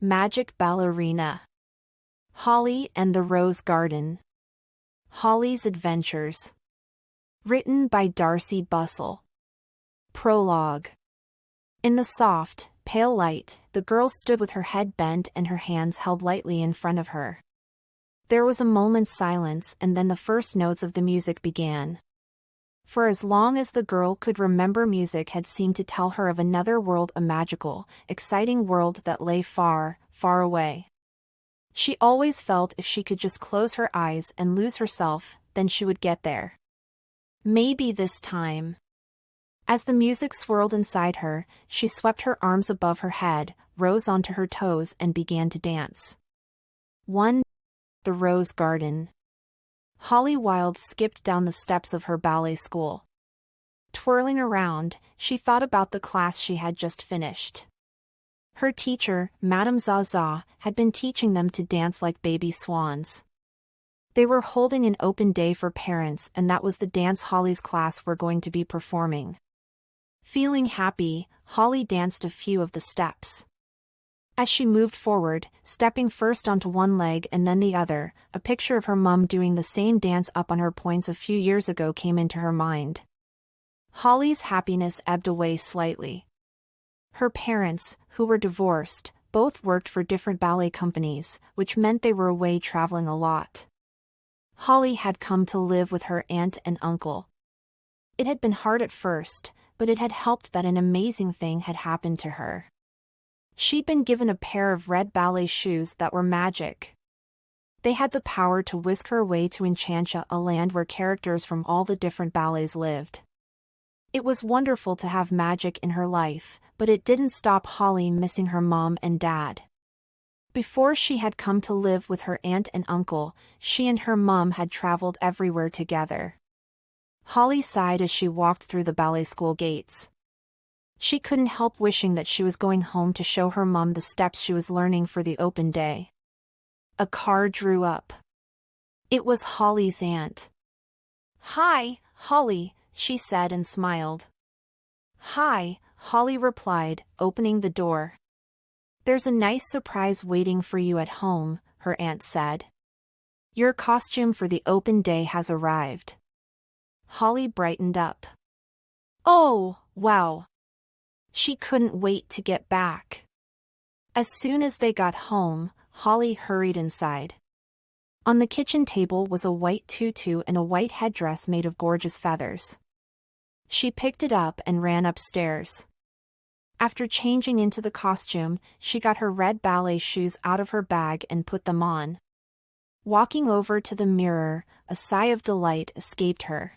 Magic Ballerina. Holly and the Rose Garden. Holly's Adventures. Written by Darcey Bussell. Prologue. In the soft, pale light, the girl stood with her head bent and her hands held lightly in front of her. There was a moment's silence, and then the first notes of the music began. For as long as the girl could remember, music had seemed to tell her of another world, a magical, exciting world that lay far, far away. She always felt if she could just close her eyes and lose herself, then she would get there. Maybe this time. As the music swirled inside her, she swept her arms above her head, rose onto her toes and began to dance. 1. The Rose Garden. Holly Wilde skipped down the steps of her ballet school. Twirling around, she thought about the class she had just finished. Her teacher, Madame Zaza, had been teaching them to dance like baby swans. They were holding an open day for parents, and that was the dance Holly's class were going to be performing. Feeling happy, Holly danced a few of the steps. As she moved forward, stepping first onto one leg and then the other, a picture of her mum doing the same dance up on her points a few years ago came into her mind. Holly's happiness ebbed away slightly. Her parents, who were divorced, both worked for different ballet companies, which meant they were away traveling a lot. Holly had come to live with her aunt and uncle. It had been hard at first, but it had helped that an amazing thing had happened to her. She'd been given a pair of red ballet shoes that were magic. They had the power to whisk her away to Enchantia, a land where characters from all the different ballets lived. It was wonderful to have magic in her life, but it didn't stop Holly missing her mom and dad. Before she had come to live with her aunt and uncle, she and her mom had traveled everywhere together. Holly sighed as she walked through the ballet school gates. She couldn't help wishing that she was going home to show her mom the steps she was learning for the open day. A car drew up. It was Holly's aunt. "Hi, Holly," she said and smiled. "Hi," Holly replied, opening the door. "There's a nice surprise waiting for you at home," her aunt said. "Your costume for the open day has arrived." Holly brightened up. "Oh, wow." She couldn't wait to get back. As soon as they got home, Holly hurried inside. On the kitchen table was a white tutu and a white headdress made of gorgeous feathers. She picked it up and ran upstairs. After changing into the costume, she got her red ballet shoes out of her bag and put them on. Walking over to the mirror, a sigh of delight escaped her.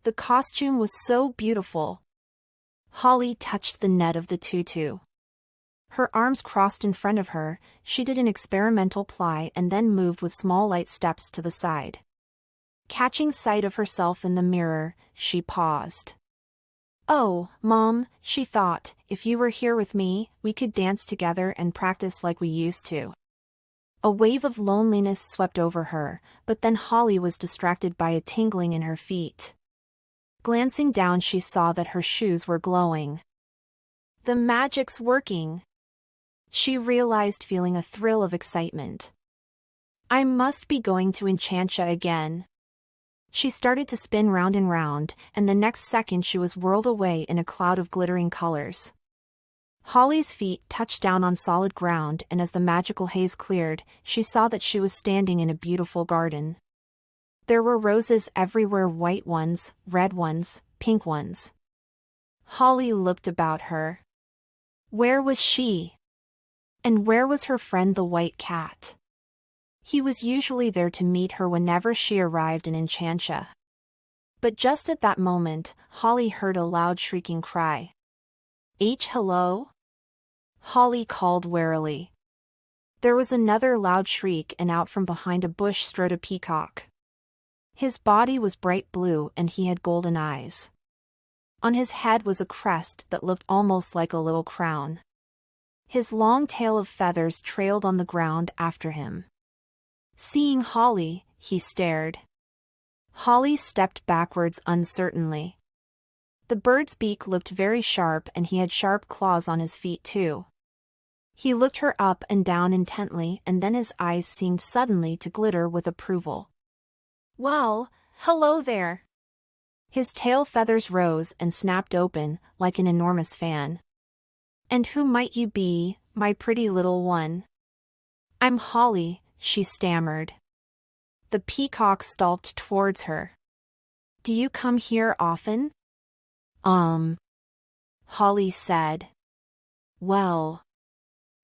The costume was so beautiful. Holly touched the net of the tutu. Her arms crossed in front of her, she did an experimental plie and then moved with small light steps to the side. Catching sight of herself in the mirror, she paused. "Oh, Mom," she thought, "if you were here with me, we could dance together and practice like we used to." A wave of loneliness swept over her, but then Holly was distracted by a tingling in her feet. Glancing down, she saw that her shoes were glowing. "The magic's working," she realized, feeling a thrill of excitement. "I must be going to Enchantia again." She started to spin round and round, and the next second she was whirled away in a cloud of glittering colors. Holly's feet touched down on solid ground, and as the magical haze cleared, she saw that she was standing in a beautiful garden. There were roses everywhere, white ones, red ones, pink ones. Holly looked about her. Where was she? And where was her friend the white cat? He was usually there to meet her whenever she arrived in Enchantia. But just at that moment, Holly heard a loud shrieking cry. Hello?" Holly called warily. There was another loud shriek, and out from behind a bush strode a peacock. His body was bright blue and he had golden eyes. On his head was a crest that looked almost like a little crown. His long tail of feathers trailed on the ground after him. Seeing Holly, he stared. Holly stepped backwards uncertainly. The bird's beak looked very sharp and he had sharp claws on his feet too. He looked her up and down intently, and then his eyes seemed suddenly to glitter with approval. Well, hello there. His tail feathers rose and snapped open like an enormous fan. And who might you be, my pretty little one? I'm Holly, she stammered. The peacock stalked towards her. Do you come here often? Holly said. Well.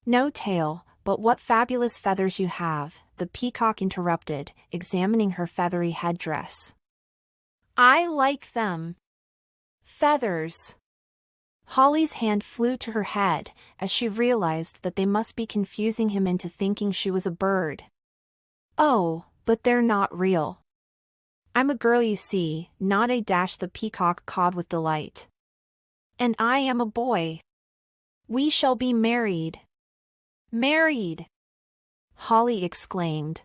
No tail, but what fabulous feathers you have, the peacock interrupted, examining her feathery headdress. I like them. Feathers. Holly's hand flew to her head as she realized that they must be confusing him into thinking she was a bird. Oh, but they're not real. I'm a girl, you see, not a dash, the peacock cawed with delight. And I am a boy. We shall be married. Married! Holly exclaimed.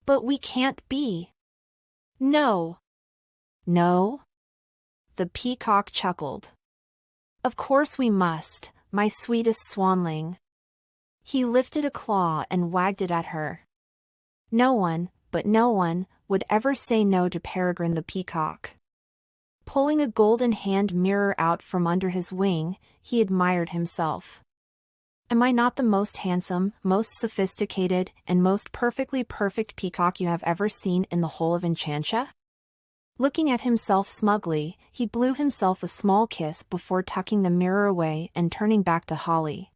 But we can't be. No. No? The peacock chuckled. Of course we must, my sweetest swanling. He lifted a claw and wagged it at her. No one, but no one, would ever say no to Peregrine the peacock. Pulling a golden hand mirror out from under his wing, he admired himself. Am I not the most handsome, most sophisticated, and most perfectly perfect peacock you have ever seen in the whole of Enchantia? Looking at himself smugly, he blew himself a small kiss before tucking the mirror away and turning back to Holly.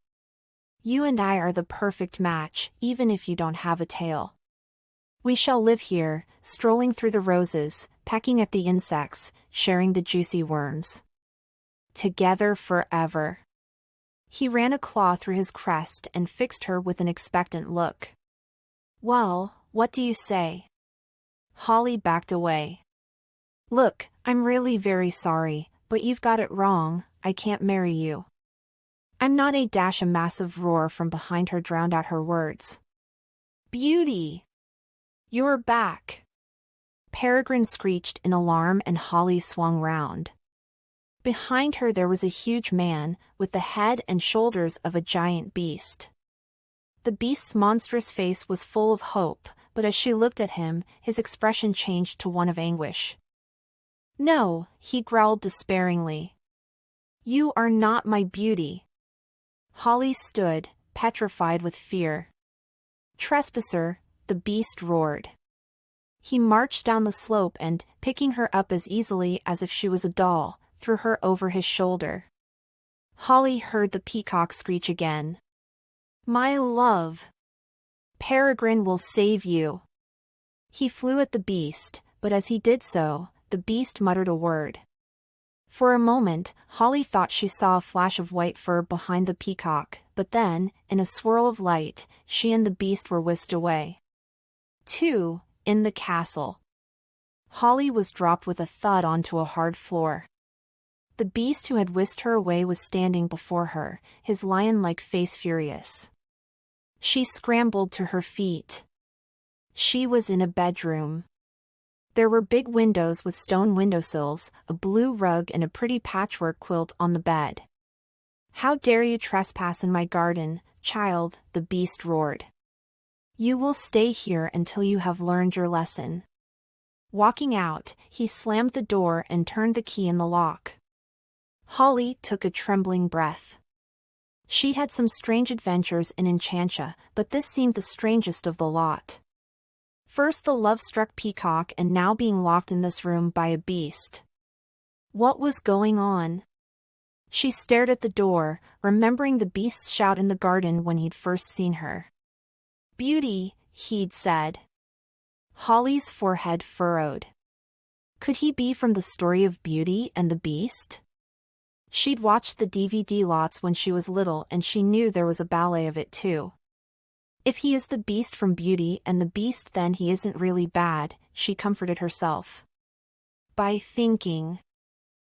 You and I are the perfect match, even if you don't have a tail. We shall live here, strolling through the roses, pecking at the insects, sharing the juicy worms. Together forever. He ran a claw through his crest and fixed her with an expectant look. Well, what do you say? Holly backed away. Look, I'm really very sorry, but you've got it wrong, I can't marry you. I'm not a dash. A massive roar from behind her drowned out her words. Beauty! You're back! Peregrine screeched in alarm and Holly swung round. Behind her there was a huge man, with the head and shoulders of a giant beast. The beast's monstrous face was full of hope, but as she looked at him, his expression changed to one of anguish. No, he growled despairingly. You are not my beauty. Holly stood, petrified with fear. Trespasser, the beast roared. He marched down the slope and, picking her up as easily as if she was a doll, threw her over his shoulder. Holly heard the peacock screech again. My love! Peregrine will save you! He flew at the beast, but as he did so, the beast muttered a word. For a moment, Holly thought she saw a flash of white fur behind the peacock, but then, in a swirl of light, she and the beast were whisked away. 2. In the castle. Holly was dropped with a thud onto a hard floor. The beast who had whisked her away was standing before her, his lion-like face furious. She scrambled to her feet. She was in a bedroom. There were big windows with stone windowsills, a blue rug and a pretty patchwork quilt on the bed. How dare you trespass in my garden, child, the beast roared. You will stay here until you have learned your lesson. Walking out, he slammed the door and turned the key in the lock. Holly took a trembling breath. She'd had some strange adventures in Enchantia, but this seemed the strangest of the lot. First the love-struck peacock and now being locked in this room by a beast. What was going on? She stared at the door, remembering the beast's shout in the garden when he'd first seen her. Beauty, he'd said. Holly's forehead furrowed. Could he be from the story of Beauty and the Beast? She'd watched the DVD lots when she was little and she knew there was a ballet of it too. If he is the Beast from Beauty and the Beast, then he isn't really bad, she comforted herself. By thinking.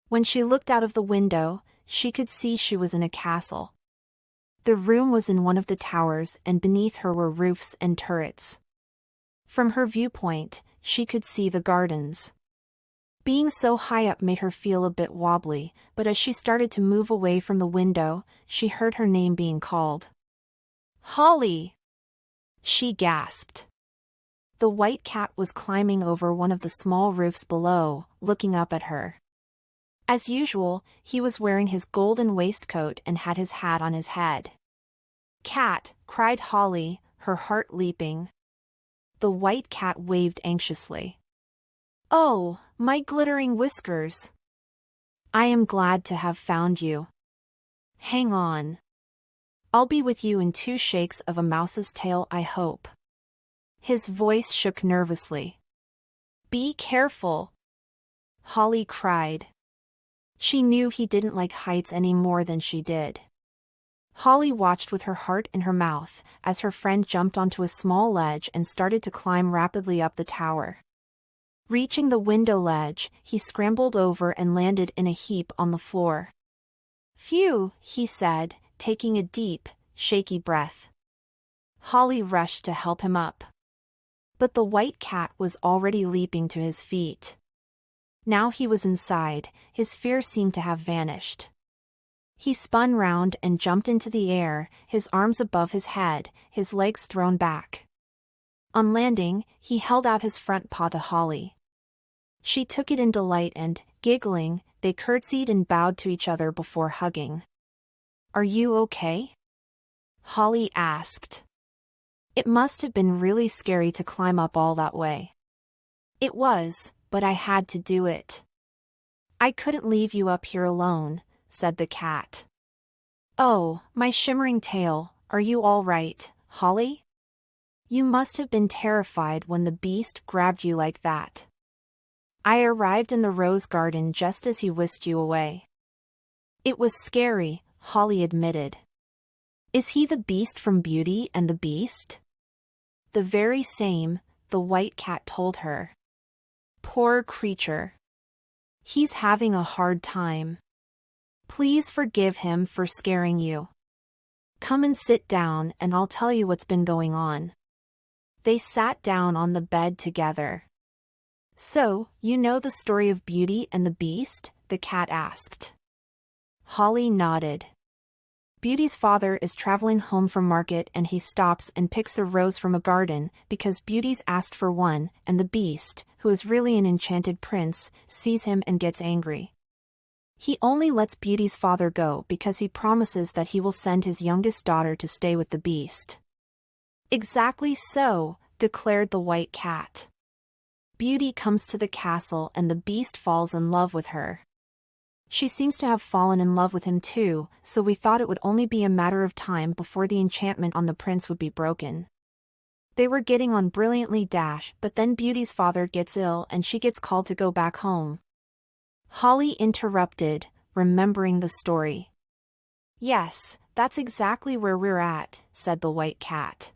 When she looked out of the window, she could see she was in a castle. The room was in one of the towers and beneath her were roofs and turrets. From her viewpoint, she could see the gardens. Being so high up made her feel a bit wobbly, but as she started to move away from the window, she heard her name being called. Holly! She gasped. The white cat was climbing over one of the small roofs below, looking up at her. As usual, he was wearing his golden waistcoat and had his hat on his head. Cat, cried Holly, her heart leaping. The white cat waved anxiously. Oh, my glittering whiskers! I am glad to have found you. Hang on. I'll be with you in 2 shakes of a mouse's tail, I hope. His voice shook nervously. Be careful! Holly cried. She knew he didn't like heights any more than she did. Holly watched with her heart in her mouth as her friend jumped onto a small ledge and started to climb rapidly up the tower. Reaching the window ledge, he scrambled over and landed in a heap on the floor. Phew, he said, taking a deep, shaky breath. Holly rushed to help him up. But the white cat was already leaping to his feet. Now he was inside, his fear seemed to have vanished. He spun round and jumped into the air, his arms above his head, his legs thrown back. On landing, he held out his front paw to Holly. She took it in delight and, giggling, they curtsied and bowed to each other before hugging. Are you okay? Holly asked. It must have been really scary to climb up all that way. It was, but I had to do it. I couldn't leave you up here alone, said the cat. Oh, my shimmering tail, are you all right, Holly? You must have been terrified when the beast grabbed you like that. I arrived in the rose garden just as he whisked you away. It was scary, Holly admitted. Is he the beast from Beauty and the Beast? The very same, the white cat told her. Poor creature. He's having a hard time. Please forgive him for scaring you. Come and sit down and I'll tell you what's been going on. They sat down on the bed together. So, you know the story of Beauty and the Beast? The cat asked. Holly nodded. Beauty's father is traveling home from market and he stops and picks a rose from a garden because Beauty's asked for one, and the Beast, who is really an enchanted prince, sees him and gets angry. He only lets Beauty's father go because he promises that he will send his youngest daughter to stay with the Beast. Exactly so, declared the white cat. Beauty comes to the castle and the Beast falls in love with her. She seems to have fallen in love with him too, so we thought it would only be a matter of time before the enchantment on the prince would be broken. They were getting on brilliantly but then Beauty's father gets ill and she gets called to go back home. Holly interrupted, remembering the story. Yes, that's exactly where we're at, said the white cat.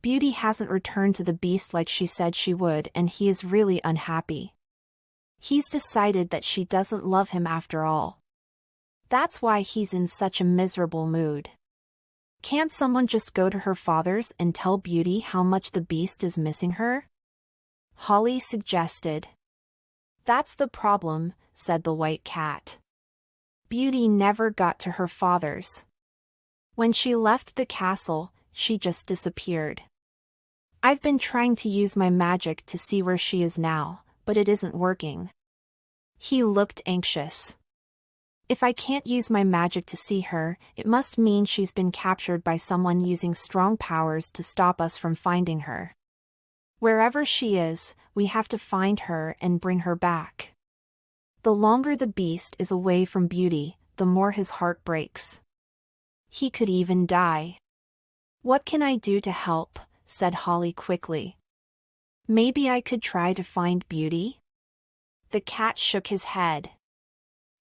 Beauty hasn't returned to the Beast like she said she would and he is really unhappy. He's decided that she doesn't love him after all. That's why he's in such a miserable mood. Can't someone just go to her father's and tell Beauty how much the Beast is missing her? Holly suggested. That's the problem, said the white cat. Beauty never got to her father's. When she left the castle, she just disappeared. I've been trying to use my magic to see where she is now, but it isn't working. He looked anxious. If I can't use my magic to see her, it must mean she's been captured by someone using strong powers to stop us from finding her. Wherever she is, we have to find her and bring her back. The longer the Beast is away from Beauty, the more his heart breaks. He could even die. What can I do to help? Said Holly quickly. Maybe I could try to find Beauty? The cat shook his head.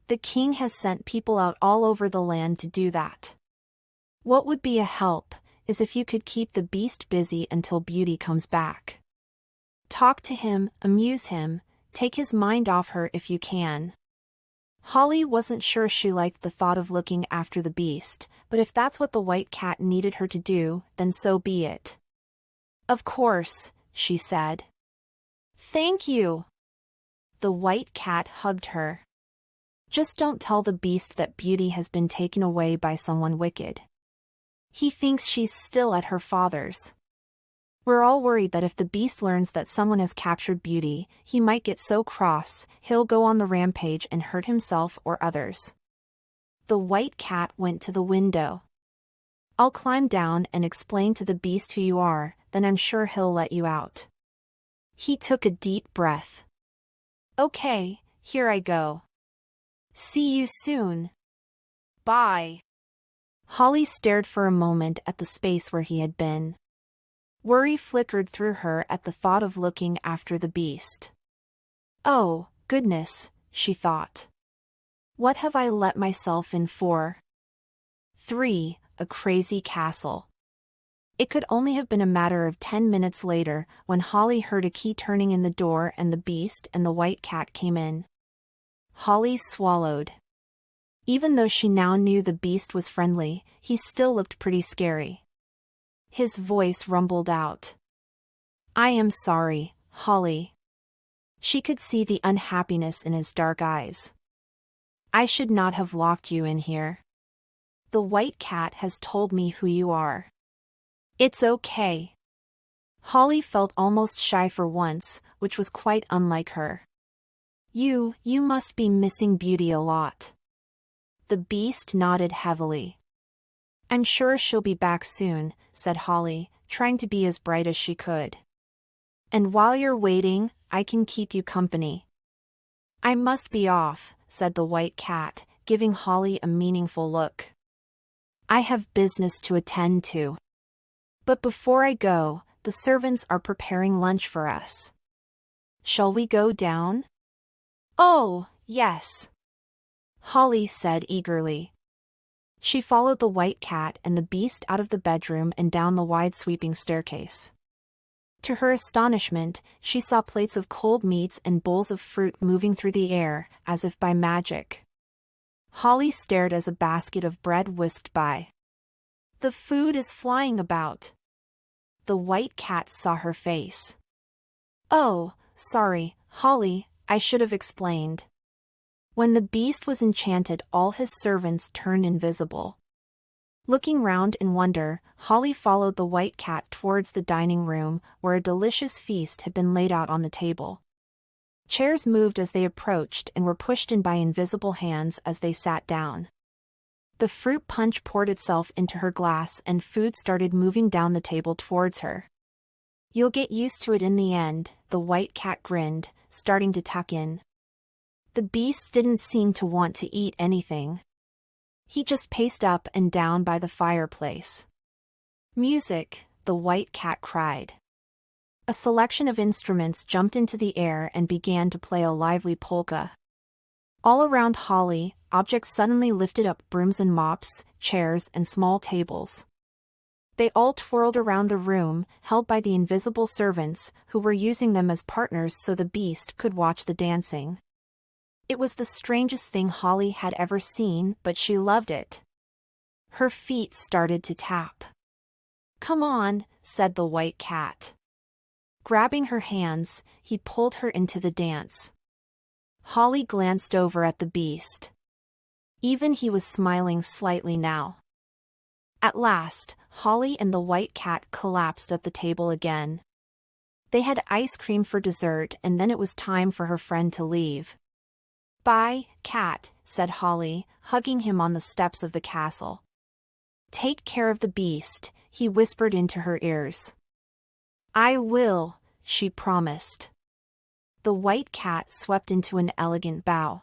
The king has sent people out all over the land to do that. What would be a help is if you could keep the Beast busy until Beauty comes back. Talk to him, amuse him, take his mind off her if you can. Holly wasn't sure she liked the thought of looking after the Beast, but if that's what the white cat needed her to do, then so be it. Of course, she said. Thank you. The white cat hugged her. Just don't tell the Beast that Beauty has been taken away by someone wicked. He thinks she's still at her father's. We're all worried that if the beast learns that someone has captured Beauty, he might get so cross, he'll go on the rampage and hurt himself or others. The white cat went to the window. I'll climb down and explain to the beast who you are, then I'm sure he'll let you out. He took a deep breath. Okay, here I go. See you soon. Bye. Holly stared for a moment at the space where he had been. Worry flickered through her at the thought of looking after the beast. Oh, goodness, she thought. What have I let myself in for? 3. A crazy castle. It could only have been a matter of 10 minutes later when Holly heard a key turning in the door and the beast and the white cat came in. Holly swallowed. Even though she now knew the beast was friendly, he still looked pretty scary. His voice rumbled out. I am sorry, Holly. She could see the unhappiness in his dark eyes. I should not have locked you in here. The white cat has told me who you are. It's okay. Holly felt almost shy for once, which was quite unlike her. You must be missing Beauty a lot. The beast nodded heavily. I'm sure she'll be back soon, said Holly, trying to be as bright as she could. And while you're waiting, I can keep you company. I must be off, said the white cat, giving Holly a meaningful look. I have business to attend to. But before I go, the servants are preparing lunch for us. Shall we go down? Oh, yes. Holly said eagerly. She followed the white cat and the beast out of the bedroom and down the wide sweeping staircase. To her astonishment, she saw plates of cold meats and bowls of fruit moving through the air, as if by magic. Holly stared as a basket of bread whisked by. The food is flying about. The white cat saw her face. Oh, sorry, Holly, I should have explained. When the beast was enchanted, all his servants turned invisible. Looking round in wonder, Holly followed the white cat towards the dining room, where a delicious feast had been laid out on the table. Chairs moved as they approached and were pushed in by invisible hands as they sat down. The fruit punch poured itself into her glass and food started moving down the table towards her. You'll get used to it in the end, the white cat grinned, starting to tuck in. The beast didn't seem to want to eat anything. He just paced up and down by the fireplace. Music, the white cat cried. A selection of instruments jumped into the air and began to play a lively polka. All around Holly, objects suddenly lifted up brooms and mops, chairs and small tables. They all twirled around the room, held by the invisible servants, who were using them as partners so the beast could watch the dancing. It was the strangest thing Holly had ever seen, but she loved it. Her feet started to tap. Come on, said the white cat. Grabbing her hands, he pulled her into the dance. Holly glanced over at the beast. Even he was smiling slightly now. At last, Holly and the white cat collapsed at the table again. They had ice cream for dessert and then it was time for her friend to leave. Bye, cat, said Holly, hugging him on the steps of the castle. Take care of the beast, he whispered into her ears. I will, she promised. The white cat swept into an elegant bow.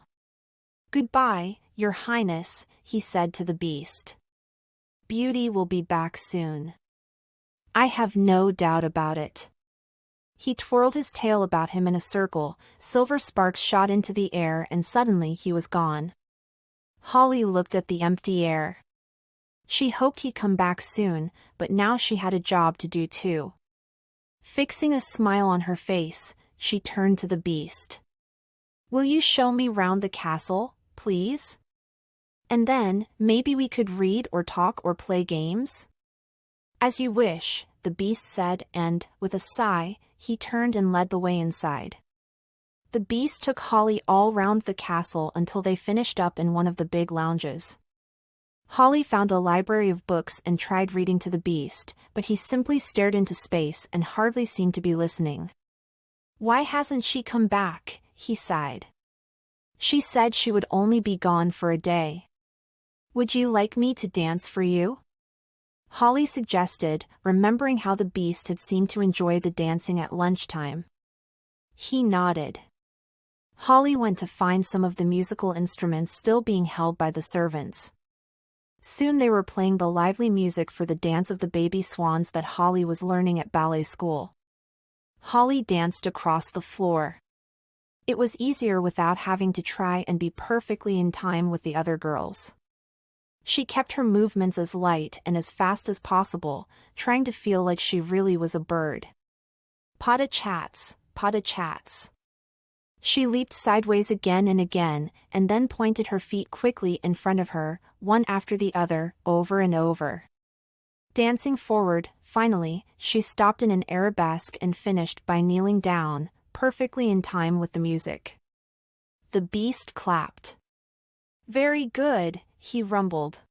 Goodbye, Your Highness, he said to the beast. Beauty will be back soon. I have no doubt about it. He twirled his tail about him in a circle, silver sparks shot into the air and suddenly he was gone. Holly looked at the empty air. She hoped he'd come back soon, but now she had a job to do too. Fixing a smile on her face, she turned to the beast. Will you show me round the castle, please? And then, maybe we could read or talk or play games? As you wish, the beast said and, with a sigh, he turned and led the way inside. The beast took Holly all round the castle until they finished up in one of the big lounges. Holly found a library of books and tried reading to the beast, but he simply stared into space and hardly seemed to be listening. Why hasn't she come back? He sighed. She said she would only be gone for a day. Would you like me to dance for you? Holly suggested, remembering how the beast had seemed to enjoy the dancing at lunchtime. He nodded. Holly went to find some of the musical instruments still being held by the servants. Soon they were playing the lively music for the dance of the baby swans that Holly was learning at ballet school. Holly danced across the floor. It was easier without having to try and be perfectly in time with the other girls. She kept her movements as light and as fast as possible, trying to feel like she really was a bird. Pata chats, pata chats. She leaped sideways again and then pointed her feet quickly in front of her, one after the other, over and over. Dancing forward, finally, she stopped in an arabesque and finished by kneeling down, perfectly in time with the music. The beast clapped. Very good, he rumbled.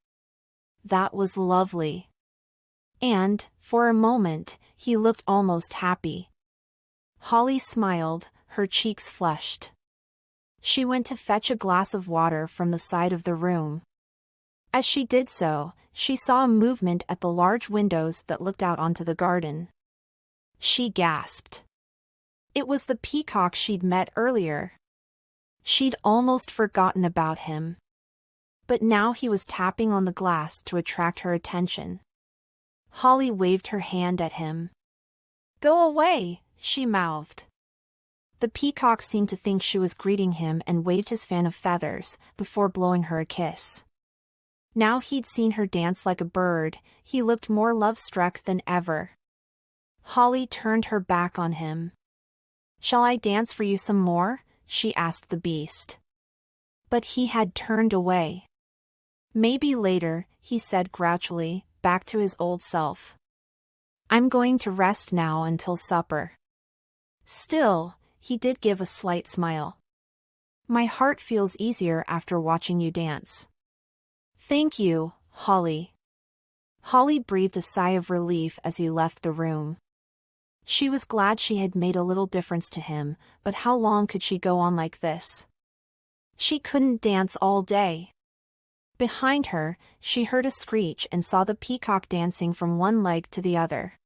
That was lovely. And, for a moment, he looked almost happy. Holly smiled, her cheeks flushed. She went to fetch a glass of water from the side of the room. As she did so, she saw a movement at the large windows that looked out onto the garden. She gasped. It was the peacock she'd met earlier. She'd almost forgotten about him. But now he was tapping on the glass to attract her attention. Holly waved her hand at him. Go away, she mouthed. The peacock seemed to think she was greeting him and waved his fan of feathers, before blowing her a kiss. Now he'd seen her dance like a bird, he looked more love-struck than ever. Holly turned her back on him. Shall I dance for you some more? She asked the beast. But he had turned away. Maybe later, he said grouchily, back to his old self. I'm going to rest now until supper. Still, he did give a slight smile. My heart feels easier after watching you dance. Thank you, Holly. Holly breathed a sigh of relief as he left the room. She was glad she had made a little difference to him, but how long could she go on like this? She couldn't dance all day. Behind her, she heard a screech and saw the peacock dancing from one leg to the other.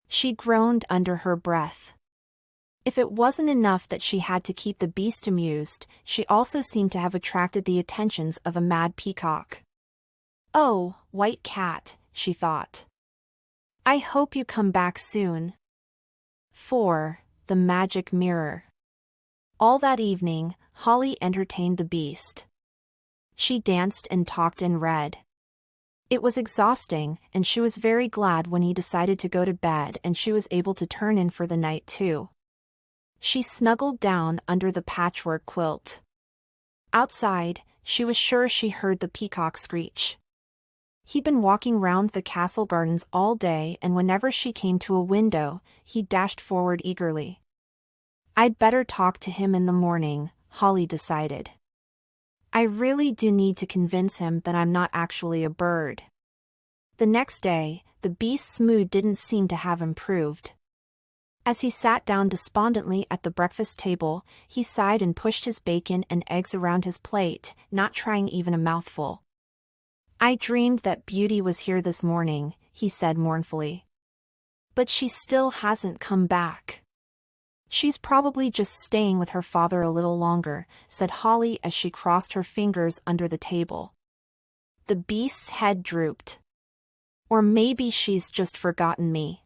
She groaned under her breath. If it wasn't enough that she had to keep the beast amused, she also seemed to have attracted the attentions of a mad peacock. Oh, white cat, she thought. I hope you come back soon. 4. The Magic Mirror. All that evening, Holly entertained the beast. She danced and talked and read. It was exhausting, and she was very glad when he decided to go to bed and she was able to turn in for the night too. She snuggled down under the patchwork quilt. Outside, she was sure she heard the peacock screech. He'd been walking round the castle gardens all day, and whenever she came to a window, he dashed forward eagerly. I'd better talk to him in the morning, Holly decided. I really do need to convince him that I'm not actually a bird. The next day, the beast's mood didn't seem to have improved. As he sat down despondently at the breakfast table, he sighed and pushed his bacon and eggs around his plate, not trying even a mouthful. I dreamed that Beauty was here this morning, he said mournfully. But she still hasn't come back. She's probably just staying with her father a little longer, said Holly as she crossed her fingers under the table. The beast's head drooped. Or maybe she's just forgotten me.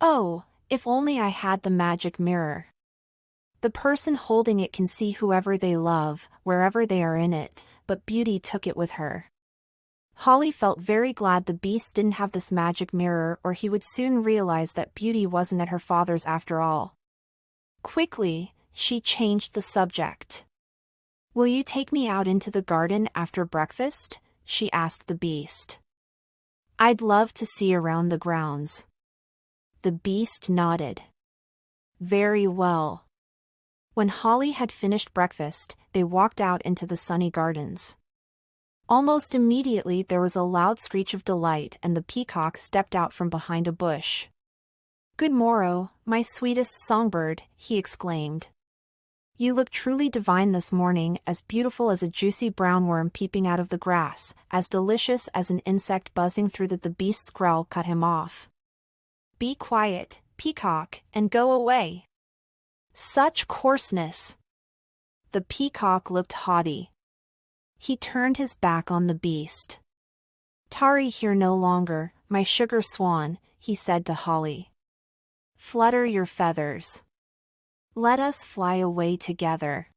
Oh, if only I had the magic mirror. The person holding it can see whoever they love, wherever they are in it, but Beauty took it with her. Holly felt very glad the beast didn't have this magic mirror, or he would soon realize that Beauty wasn't at her father's after all. Quickly, she changed the subject. Will you take me out into the garden after breakfast? She asked the beast. I'd love to see around the grounds. The beast nodded. Very well. When Holly had finished breakfast, they walked out into the sunny gardens. Almost immediately there was a loud screech of delight and the peacock stepped out from behind a bush. "Good morrow, my sweetest songbird," he exclaimed. "You look truly divine this morning, as beautiful as a juicy brown worm peeping out of the grass, as delicious as an insect buzzing through." The beast's growl cut him off. "Be quiet, peacock, and go away." "Such coarseness!" The peacock looked haughty. He turned his back on the beast. "Tarry here no longer, my sugar swan," he said to Holly. "Flutter your feathers. Let us fly away together.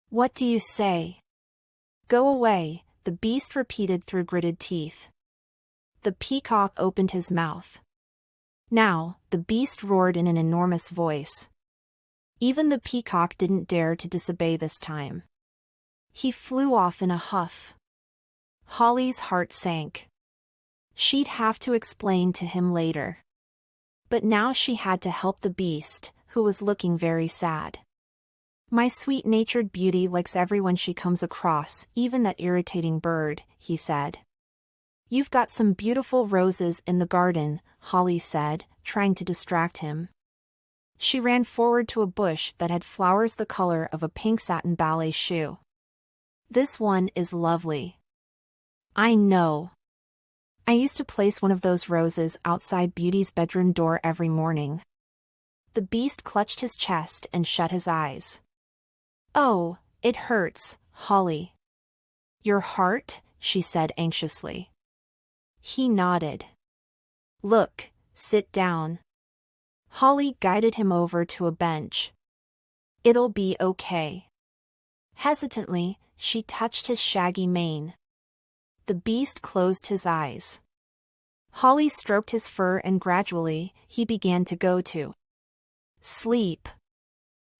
What do you say?" "Go away," the beast repeated through gritted teeth. The peacock opened his mouth. "Now," the beast roared in an enormous voice. Even the peacock didn't dare to disobey this time. He flew off in a huff. Holly's heart sank. She'd have to explain to him later. But now she had to help the beast, who was looking very sad. "My sweet-natured beauty likes everyone she comes across, even that irritating bird," he said. "You've got some beautiful roses in the garden," Holly said, trying to distract him. She ran forward to a bush that had flowers the color of a pink satin ballet shoe. "This one is lovely." "I know. I used to place one of those roses outside Beauty's bedroom door every morning." The beast clutched his chest and shut his eyes. "Oh, it hurts, Holly." "Your heart?" she said anxiously. He nodded. "Look, sit down." Holly guided him over to a bench. "It'll be okay." Hesitantly, she touched his shaggy mane. The beast closed his eyes. Holly stroked his fur and gradually, he began to go to sleep.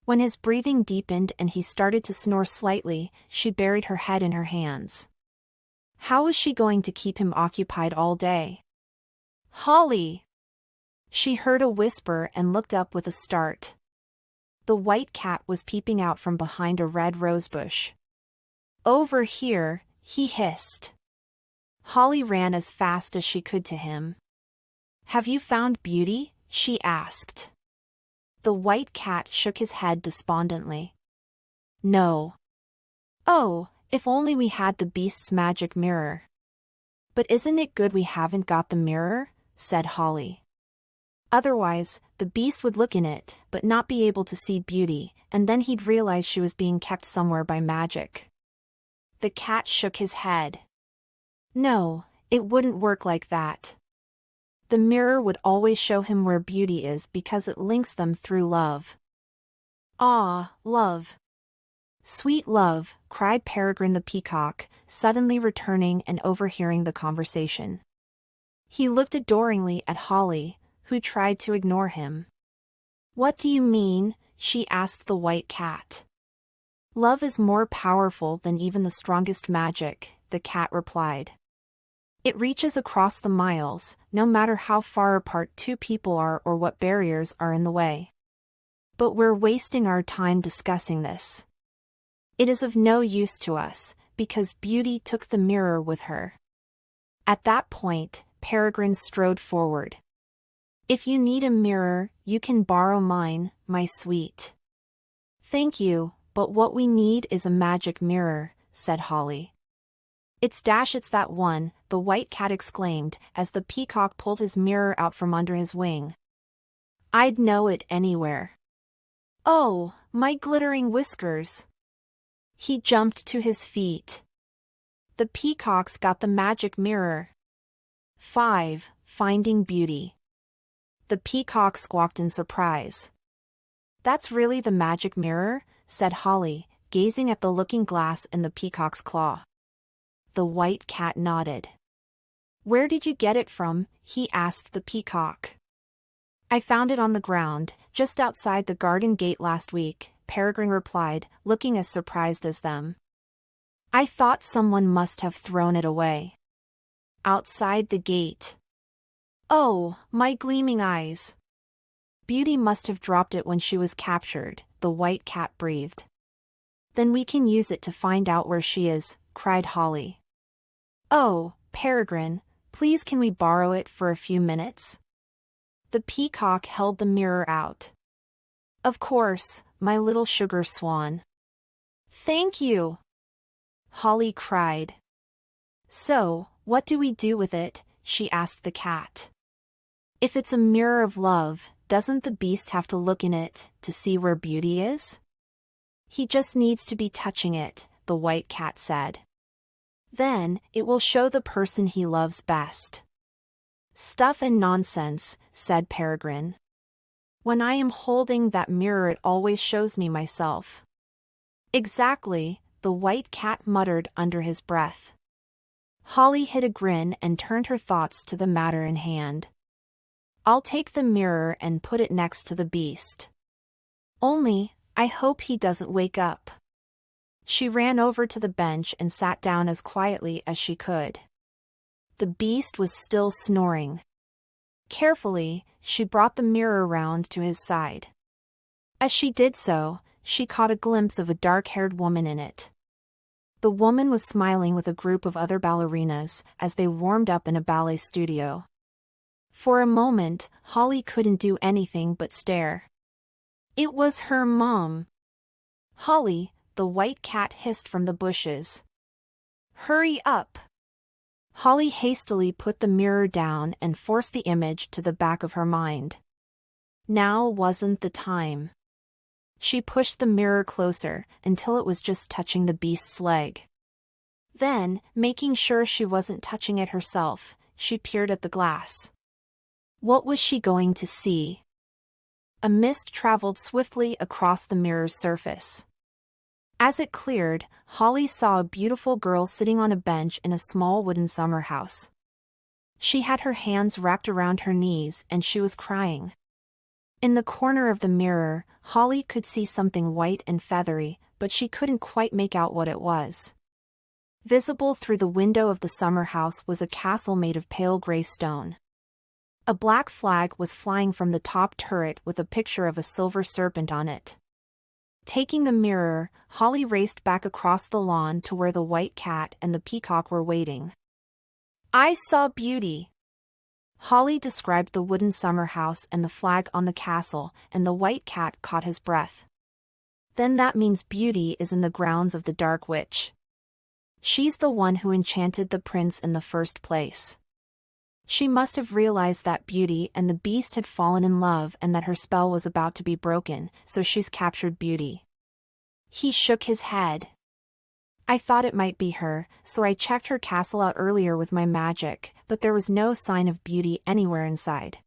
When his breathing deepened and he started to snore slightly, she buried her head in her hands. How was she going to keep him occupied all day? "Holly!" She heard a whisper and looked up with a start. The white cat was peeping out from behind a red rosebush. "Over here," he hissed. Holly ran as fast as she could to him. "Have you found Beauty?" she asked. The white cat shook his head despondently. "No." "Oh, if only we had the beast's magic mirror." "But isn't it good we haven't got the mirror?" said Holly. "Otherwise, the beast would look in it, but not be able to see Beauty, and then he'd realize she was being kept somewhere by magic." The cat shook his head. "No, it wouldn't work like that. The mirror would always show him where Beauty is because it links them through love." "Ah, love. Sweet love," cried Peregrine the peacock, suddenly returning and overhearing the conversation. He looked adoringly at Holly, who tried to ignore him. "What do you mean?" she asked the white cat. "Love is more powerful than even the strongest magic," the cat replied. "It reaches across the miles, no matter how far apart two people are or what barriers are in the way. But we're wasting our time discussing this. It is of no use to us, because Beauty took the mirror with her." At that point, Peregrine strode forward. "If you need a mirror, you can borrow mine, my sweet." "Thank you, but what we need is a magic mirror," said Holly. It's that one," the white cat exclaimed, as the peacock pulled his mirror out from under his wing. "I'd know it anywhere." "Oh, my glittering whiskers!" He jumped to his feet. The peacock's got the magic mirror. 5. Finding Beauty. The peacock squawked in surprise. "That's really the magic mirror?" said Holly, gazing at the looking glass in the peacock's claw. The white cat nodded. "Where did you get it from?" he asked the peacock. "I found it on the ground, just outside the garden gate last week," Peregrine replied, looking as surprised as them. "I thought someone must have thrown it away." "Outside the gate." "Oh, my gleaming eyes." "Beauty must have dropped it when she was captured," the white cat breathed. "Then we can use it to find out where she is," cried Holly. Oh, Peregrine, please can we borrow it for a few minutes? The peacock held the mirror out. Of course, my little sugar swan. Thank you, Holly cried. So, what do we do with it? She asked the cat. If it's a mirror of love, doesn't the beast have to look in it to see where beauty is? He just needs to be touching it, the white cat said. Then, it will show the person he loves best. Stuff and nonsense, said Peregrine. When I am holding that mirror it always shows me myself. Exactly, the white cat muttered under his breath. Holly hid a grin and turned her thoughts to the matter in hand. I'll take the mirror and put it next to the beast. Only, I hope he doesn't wake up. She ran over to the bench and sat down as quietly as she could. The beast was still snoring. Carefully, she brought the mirror round to his side. As she did so, she caught a glimpse of a dark-haired woman in it. The woman was smiling with a group of other ballerinas as they warmed up in a ballet studio. For a moment, Holly couldn't do anything but stare. It was her mom. Holly, the white cat hissed from the bushes. Hurry up! Holly hastily put the mirror down and forced the image to the back of her mind. Now wasn't the time. She pushed the mirror closer until it was just touching the beast's leg. Then, making sure she wasn't touching it herself, she peered at the glass. What was she going to see? A mist traveled swiftly across the mirror's surface. As it cleared, Holly saw a beautiful girl sitting on a bench in a small wooden summer house. She had her hands wrapped around her knees and she was crying. In the corner of the mirror, Holly could see something white and feathery, but she couldn't quite make out what it was. Visible through the window of the summer house was a castle made of pale gray stone. A black flag was flying from the top turret with a picture of a silver serpent on it. Taking the mirror, Holly raced back across the lawn to where the white cat and the peacock were waiting. I saw beauty. Holly described the wooden summer house and the flag on the castle, and the white cat caught his breath. Then that means beauty is in the grounds of the dark witch. She's the one who enchanted the prince in the first place. She must have realized that Beauty and the Beast had fallen in love and that her spell was about to be broken, so she's captured Beauty. He shook his head. I thought it might be her, so I checked her castle out earlier with my magic, but there was no sign of Beauty anywhere inside.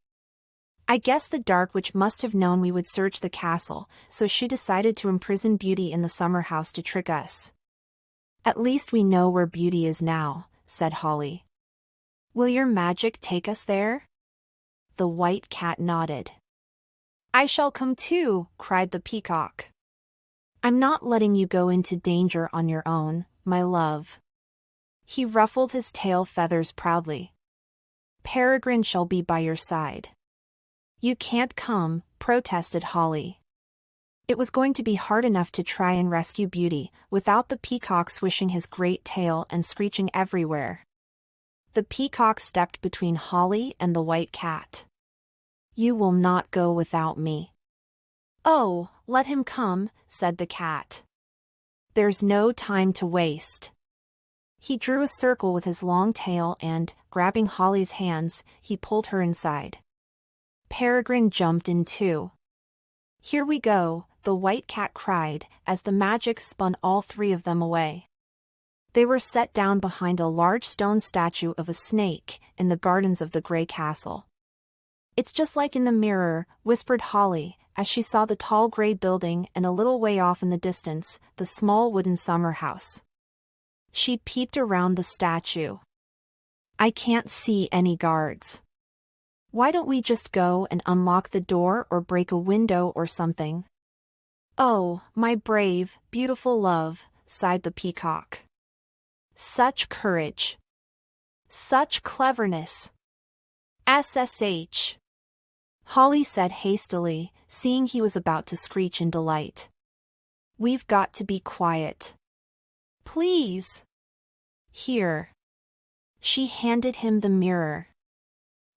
I guess the Dark Witch must have known we would search the castle, so she decided to imprison Beauty in the summer house to trick us. At least we know where Beauty is now, said Holly. Will your magic take us there? The white cat nodded. I shall come too, cried the peacock. I'm not letting you go into danger on your own, my love. He ruffled his tail feathers proudly. Peregrine shall be by your side. You can't come, protested Holly. It was going to be hard enough to try and rescue Beauty, without the peacock swishing his great tail and screeching everywhere. The peacock stepped between Holly and the white cat. You will not go without me. Oh, let him come, said the cat. There's no time to waste. He drew a circle with his long tail and, grabbing Holly's hands, he pulled her inside. Peregrine jumped in too. Here we go, the white cat cried, as the magic spun all three of them away. They were set down behind a large stone statue of a snake in the gardens of the gray castle. It's just like in the mirror, whispered Holly, as she saw the tall gray building and a little way off in the distance, the small wooden summer house. She peeped around the statue. I can't see any guards. Why don't we just go and unlock the door or break a window or something? Oh, my brave, beautiful love, sighed the peacock. Such courage. Such cleverness. SSH. Holly said hastily, seeing he was about to screech in delight. We've got to be quiet. Please. Here. She handed him the mirror.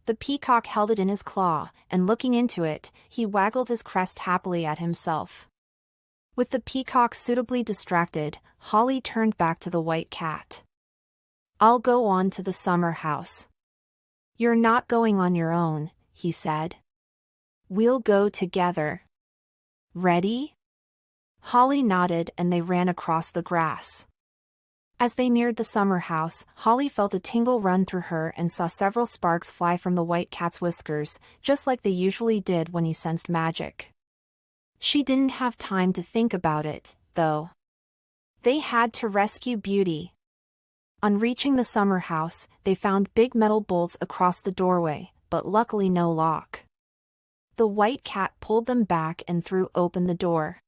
The peacock held it in his claw, and looking into it, he waggled his crest happily at himself. With the peacock suitably distracted, Holly turned back to the white cat. "I'll go on to the summer house." "You're not going on your own," he said. "We'll go together. Ready?" Holly nodded and they ran across the grass. As they neared the summer house, Holly felt a tingle run through her and saw several sparks fly from the white cat's whiskers, just like they usually did when he sensed magic. She didn't have time to think about it, though. They had to rescue Beauty. On reaching the summer house, they found big metal bolts across the doorway, but luckily no lock. The white cat pulled them back and threw open the door.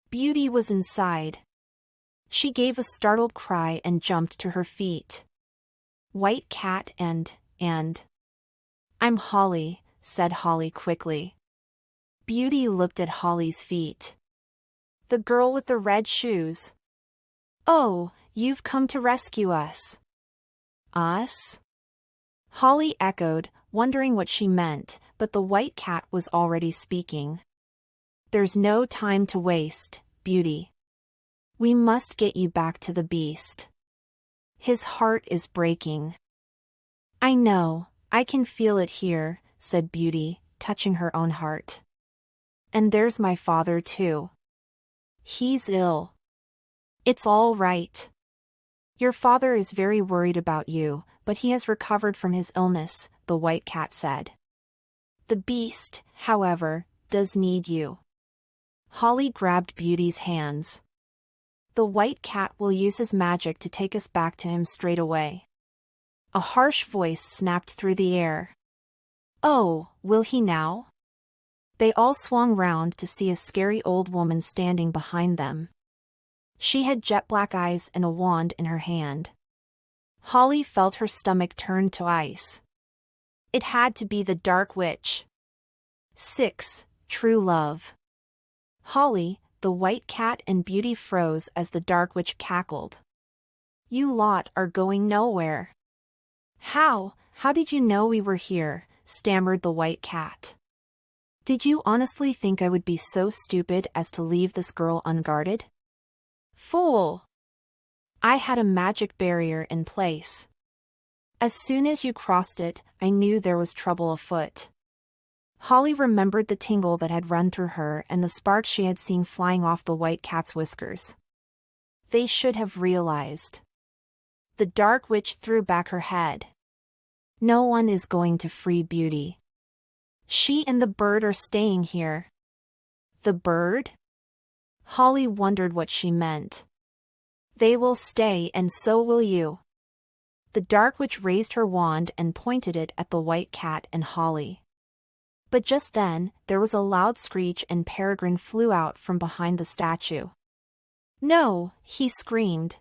Beauty was inside. She gave a startled cry and jumped to her feet. "White cat and... I'm Holly," said Holly quickly. Beauty looked at Holly's feet. "The girl with the red shoes. Oh, you've come to rescue us." "Us?" Holly echoed, wondering what she meant, but the white cat was already speaking. "There's no time to waste, Beauty. We must get you back to the beast. His heart is breaking." "I know, I can feel it here," said Beauty, touching her own heart. "And there's my father too. He's ill." "It's all right. Your father is very worried about you, but he has recovered from his illness," the white cat said. "The beast, however, does need you." Holly grabbed Beauty's hands. "The white cat will use his magic to take us back to him straight away." A harsh voice snapped through the air. "Oh, will he now?" They all swung round to see a scary old woman standing behind them. She had jet black eyes and a wand in her hand. Holly felt her stomach turn to ice. It had to be the Dark Witch. 6. True Love. Holly, the white cat and Beauty froze as the Dark Witch cackled. "You lot are going nowhere." How did you know we were here?" stammered the white cat. "Did you honestly think I would be so stupid as to leave this girl unguarded?" "Fool! I had a magic barrier in place. As soon as you crossed it, I knew there was trouble afoot." Holly remembered the tingle that had run through her and the sparks she had seen flying off the white cat's whiskers. They should have realized. The Dark Witch threw back her head. "No one is going to free Beauty. She and the bird are staying here." "The bird?" Holly wondered what she meant. "They will stay and so will you." The Dark Witch raised her wand and pointed it at the white cat and Holly. But just then, there was a loud screech and Peregrine flew out from behind the statue. "No," he screamed.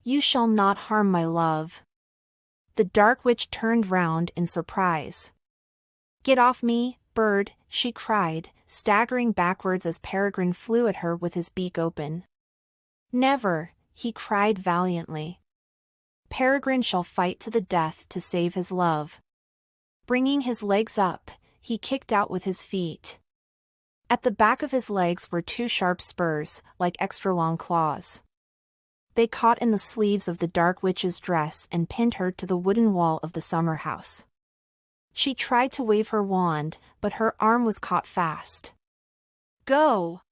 "You shall not harm my love." The Dark Witch turned round in surprise. "Get off me, bird," she cried, staggering backwards as Peregrine flew at her with his beak open. "Never," he cried valiantly. "Peregrine shall fight to the death to save his love." Bringing his legs up, he kicked out with his feet. At the back of his legs were two sharp spurs, like extra-long claws. They caught in the sleeves of the Dark Witch's dress and pinned her to the wooden wall of the summer house. She tried to wave her wand, but her arm was caught fast. "Go!"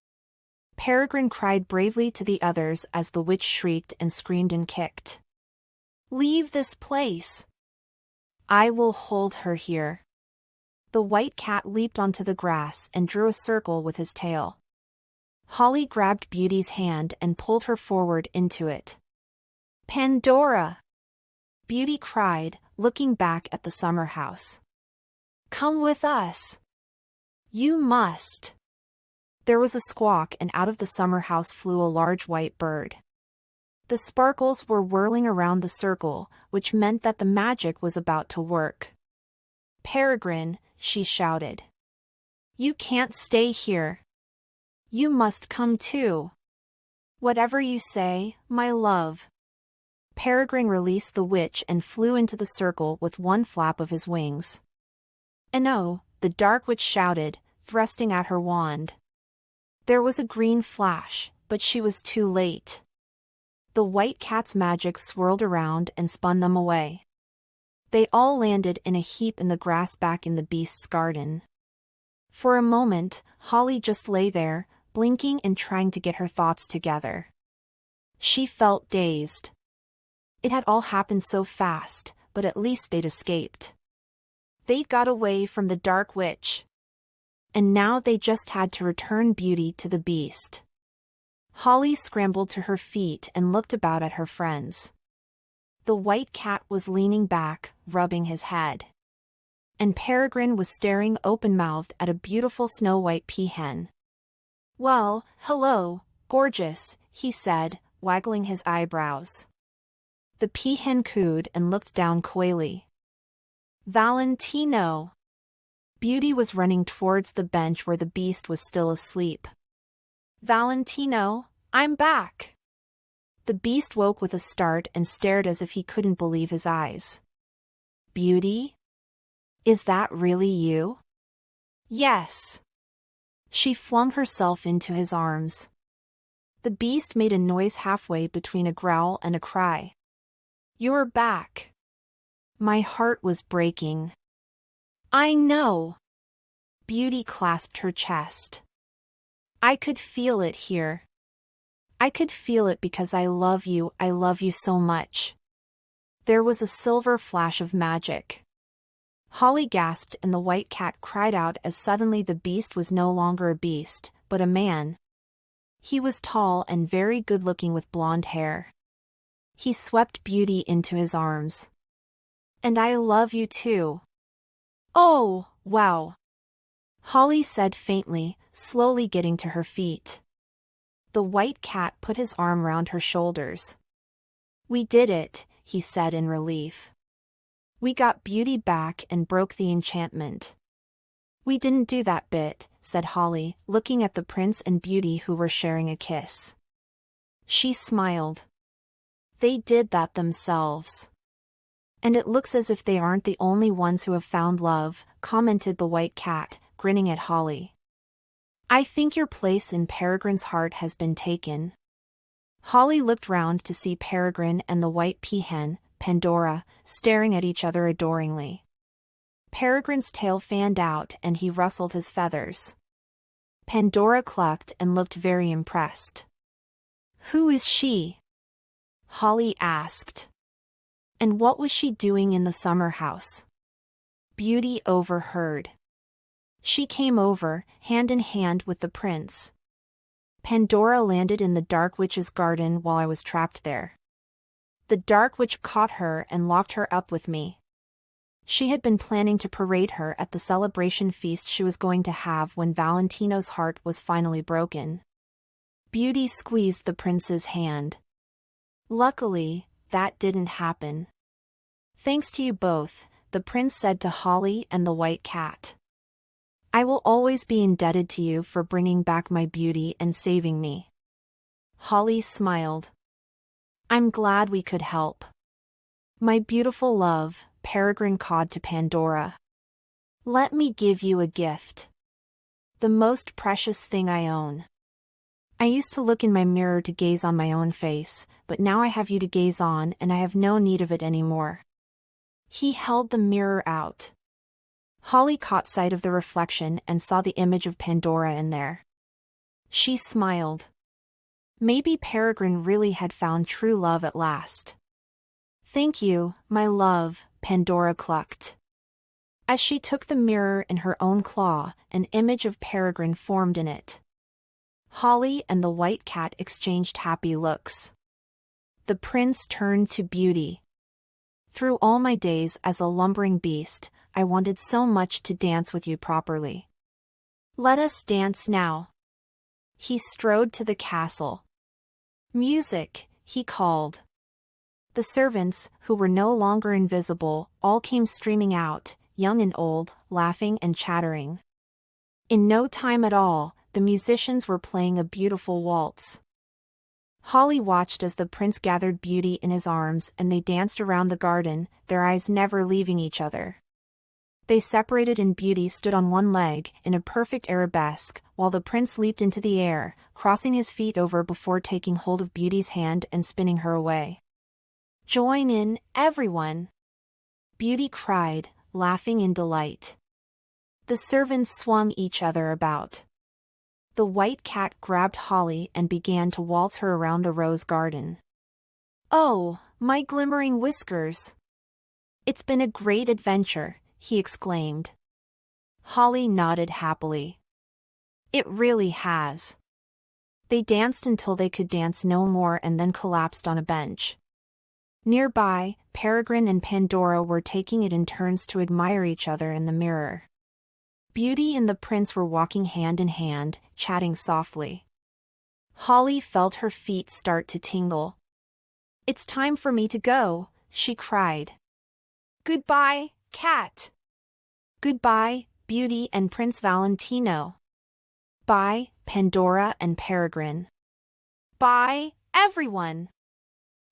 Peregrine cried bravely to the others as the witch shrieked and screamed and kicked. "Leave this place! I will hold her here." The white cat leaped onto the grass and drew a circle with his tail. Holly grabbed Beauty's hand and pulled her forward into it. "Pandora!" Beauty cried, looking back at the summer house. "Come with us. You must." There was a squawk and out of the summer house flew a large white bird. The sparkles were whirling around the circle, which meant that the magic was about to work. "Peregrine," she shouted. "You can't stay here. You must come too." "Whatever you say, my love." Peregrine released the witch and flew into the circle with one flap of his wings. "And oh," the dark witch shouted, thrusting out her wand. There was a green flash, but she was too late. The white cat's magic swirled around and spun them away. They all landed in a heap in the grass back in the beast's garden. For a moment, Holly just lay there, blinking and trying to get her thoughts together. She felt dazed. It had all happened so fast, but at least they'd escaped. They'd got away from the dark witch. And now they just had to return Beauty to the beast. Holly scrambled to her feet and looked about at her friends. The white cat was leaning back, rubbing his head. And Peregrine was staring open-mouthed at a beautiful snow-white peahen. "Well, hello, gorgeous," he said, waggling his eyebrows. The peahen cooed and looked down coyly. "Valentino." Beauty was running towards the bench where the beast was still asleep. "Valentino, I'm back." The beast woke with a start and stared as if he couldn't believe his eyes. "Beauty? Is that really you?" "Yes." She flung herself into his arms. The beast made a noise halfway between a growl and a cry. "You're back." My heart was breaking. "I know." Beauty clasped her chest. "I could feel it here. I could feel it because I love you so much." There was a silver flash of magic. Holly gasped and the white cat cried out as suddenly the beast was no longer a beast, but a man. He was tall and very good-looking with blonde hair. He swept Beauty into his arms. "And I love you too." "Oh, wow," Holly said faintly, slowly getting to her feet. The white cat put his arm round her shoulders. "We did it," he said in relief. "We got Beauty back and broke the enchantment." "We didn't do that bit," said Holly, looking at the prince and Beauty who were sharing a kiss. She smiled. "They did that themselves. And it looks as if they aren't the only ones who have found love," commented the white cat, grinning at Holly. "I think your place in Peregrine's heart has been taken." Holly looked round to see Peregrine and the white peahen, Pandora, staring at each other adoringly. Peregrine's tail fanned out and he rustled his feathers. Pandora clucked and looked very impressed. "Who is she?" Holly asked. "And what was she doing in the summer house?" Beauty overheard. She came over, hand in hand with the prince. "Pandora landed in the dark witch's garden while I was trapped there. The dark witch caught her and locked her up with me. She had been planning to parade her at the celebration feast she was going to have when Valentino's heart was finally broken." Beauty squeezed the prince's hand. "Luckily, that didn't happen." "Thanks to you both," the prince said to Holly and the white cat. "I will always be indebted to you for bringing back my beauty and saving me." Holly smiled. "I'm glad we could help." "My beautiful love," Peregrine cawed to Pandora. "Let me give you a gift. The most precious thing I own. I used to look in my mirror to gaze on my own face, but now I have you to gaze on and I have no need of it anymore." He held the mirror out. Holly caught sight of the reflection and saw the image of Pandora in there. She smiled. Maybe Peregrine really had found true love at last. "Thank you, my love," Pandora clucked. As she took the mirror in her own claw, an image of Peregrine formed in it. Holly and the white cat exchanged happy looks. The prince turned to Beauty. "Through all my days as a lumbering beast, I wanted so much to dance with you properly. Let us dance now." He strode to the castle. "Music," he called. The servants, who were no longer invisible, all came streaming out, young and old, laughing and chattering. In no time at all, the musicians were playing a beautiful waltz. Holly watched as the prince gathered Beauty in his arms and they danced around the garden, their eyes never leaving each other. They separated and Beauty stood on one leg, in a perfect arabesque, while the prince leaped into the air, crossing his feet over before taking hold of Beauty's hand and spinning her away. "Join in, everyone!" Beauty cried, laughing in delight. The servants swung each other about. The white cat grabbed Holly and began to waltz her around the rose garden. "Oh, my glimmering whiskers! It's been a great adventure," he exclaimed. Holly nodded happily. "It really has." They danced until they could dance no more and then collapsed on a bench. Nearby, Peregrine and Pandora were taking it in turns to admire each other in the mirror. Beauty and the prince were walking hand in hand, chatting softly. Holly felt her feet start to tingle. "It's time for me to go," she cried. "Goodbye, cat." "Goodbye, Beauty and Prince Valentino." "Bye, Pandora and Peregrine." "Bye, everyone."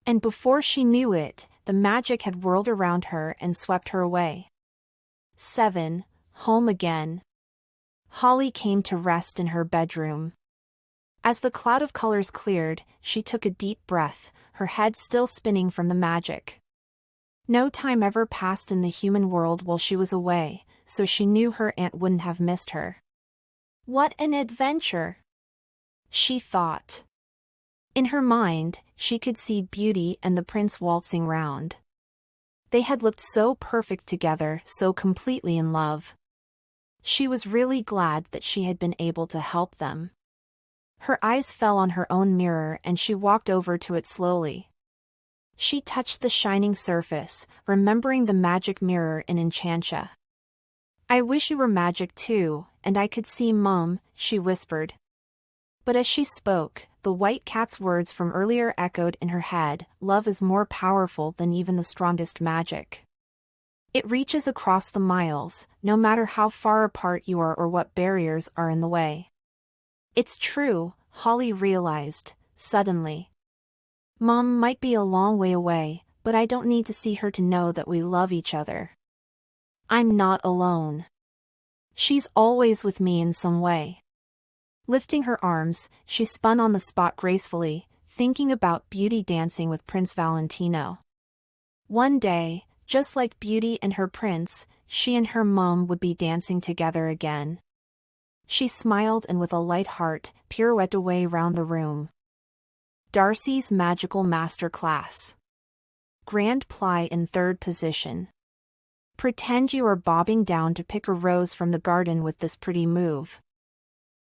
And before she knew it, the magic had whirled around her and swept her away. 7. Home again. Holly came to rest in her bedroom. As the cloud of colors cleared, she took a deep breath, her head still spinning from the magic. No time ever passed in the human world while she was away, so she knew her aunt wouldn't have missed her. "What an adventure!" she thought. In her mind, she could see Beauty and the prince waltzing round. They had looked so perfect together, so completely in love. She was really glad that she had been able to help them. Her eyes fell on her own mirror and she walked over to it slowly. She touched the shining surface, remembering the magic mirror in Enchantia. "I wish you were magic too, and I could see Mum," she whispered. But as she spoke, the white cat's words from earlier echoed in her head, "Love is more powerful than even the strongest magic. It reaches across the miles, no matter how far apart you are or what barriers are in the way." It's true, Holly realized, suddenly. Mom might be a long way away, but I don't need to see her to know that we love each other. I'm not alone. She's always with me in some way. Lifting her arms, she spun on the spot gracefully, thinking about Beauty dancing with Prince Valentino. One day, just like Beauty and her prince, she and her mom would be dancing together again. She smiled and with a light heart, pirouetted away round the room. Darcy's Magical Master Class. Grand plie in third position. Pretend you are bobbing down to pick a rose from the garden with this pretty move.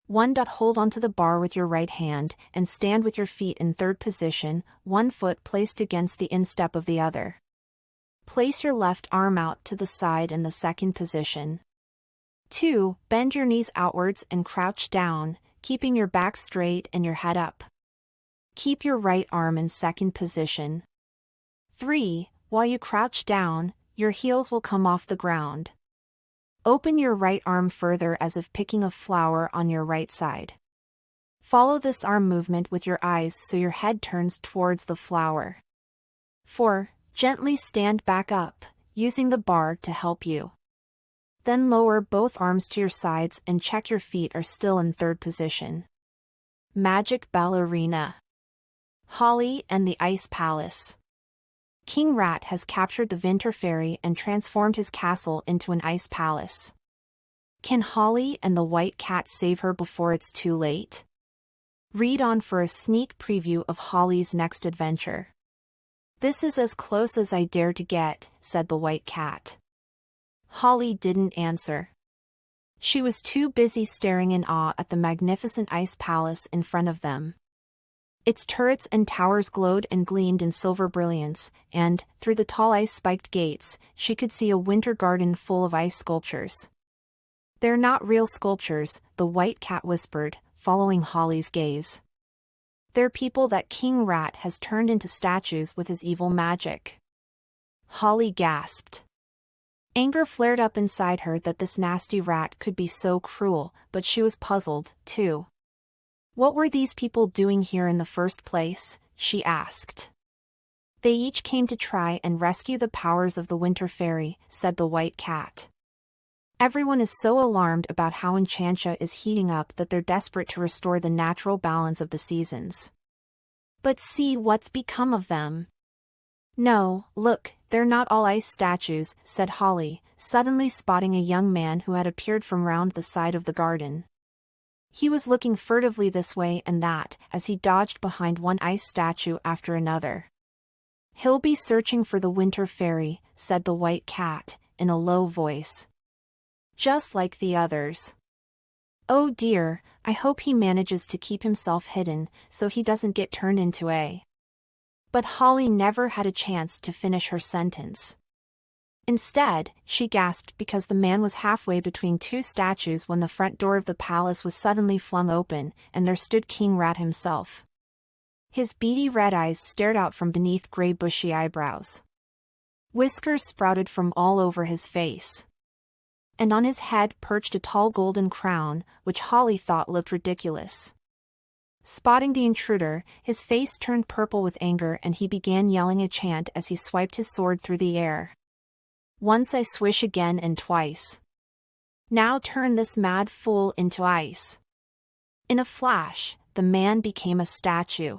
1. Hold onto the bar with your right hand and stand with your feet in third position, one foot placed against the instep of the other. Place your left arm out to the side in the second position. 2. Bend your knees outwards and crouch down, keeping your back straight and your head up. Keep your right arm in second position. 3. While you crouch down, your heels will come off the ground. Open your right arm further as if picking a flower on your right side. Follow this arm movement with your eyes so your head turns towards the flower. 4. Gently stand back up, using the bar to help you. Then lower both arms to your sides and check your feet are still in third position. Magic Ballerina. Holly and the Ice Palace. King Rat has captured the Winter Fairy and transformed his castle into an ice palace. Can Holly and the White Cat save her before it's too late? Read on for a sneak preview of Holly's next adventure. This is as close as I dare to get, said the White Cat. Holly didn't answer. She was too busy staring in awe at the magnificent ice palace in front of them. Its turrets and towers glowed and gleamed in silver brilliance, and, through the tall ice-spiked gates, she could see a winter garden full of ice sculptures. They're not real sculptures, the White Cat whispered, following Holly's gaze. They're people that King Rat has turned into statues with his evil magic. Holly gasped. Anger flared up inside her that this nasty rat could be so cruel, but she was puzzled, too. What were these people doing here in the first place? she asked. They each came to try and rescue the powers of the winter fairy, said the white cat. Everyone is so alarmed about how Enchantia is heating up that they're desperate to restore the natural balance of the seasons. But see what's become of them. No, look, they're not all ice statues, said Holly, suddenly spotting a young man who had appeared from round the side of the garden. He was looking furtively this way and that, as he dodged behind one ice statue after another. He'll be searching for the winter fairy, said the white cat, in a low voice. Just like the others. Oh dear, I hope he manages to keep himself hidden, so he doesn't get turned into a... But Holly never had a chance to finish her sentence. Instead, she gasped because the man was halfway between two statues when the front door of the palace was suddenly flung open, and there stood King Rat himself. His beady red eyes stared out from beneath gray bushy eyebrows. Whiskers sprouted from all over his face. And on his head perched a tall golden crown, which Holly thought looked ridiculous. Spotting the intruder, his face turned purple with anger and he began yelling a chant as he swiped his sword through the air. Once I swish again and twice. Now turn this mad fool into ice. In a flash, the man became a statue.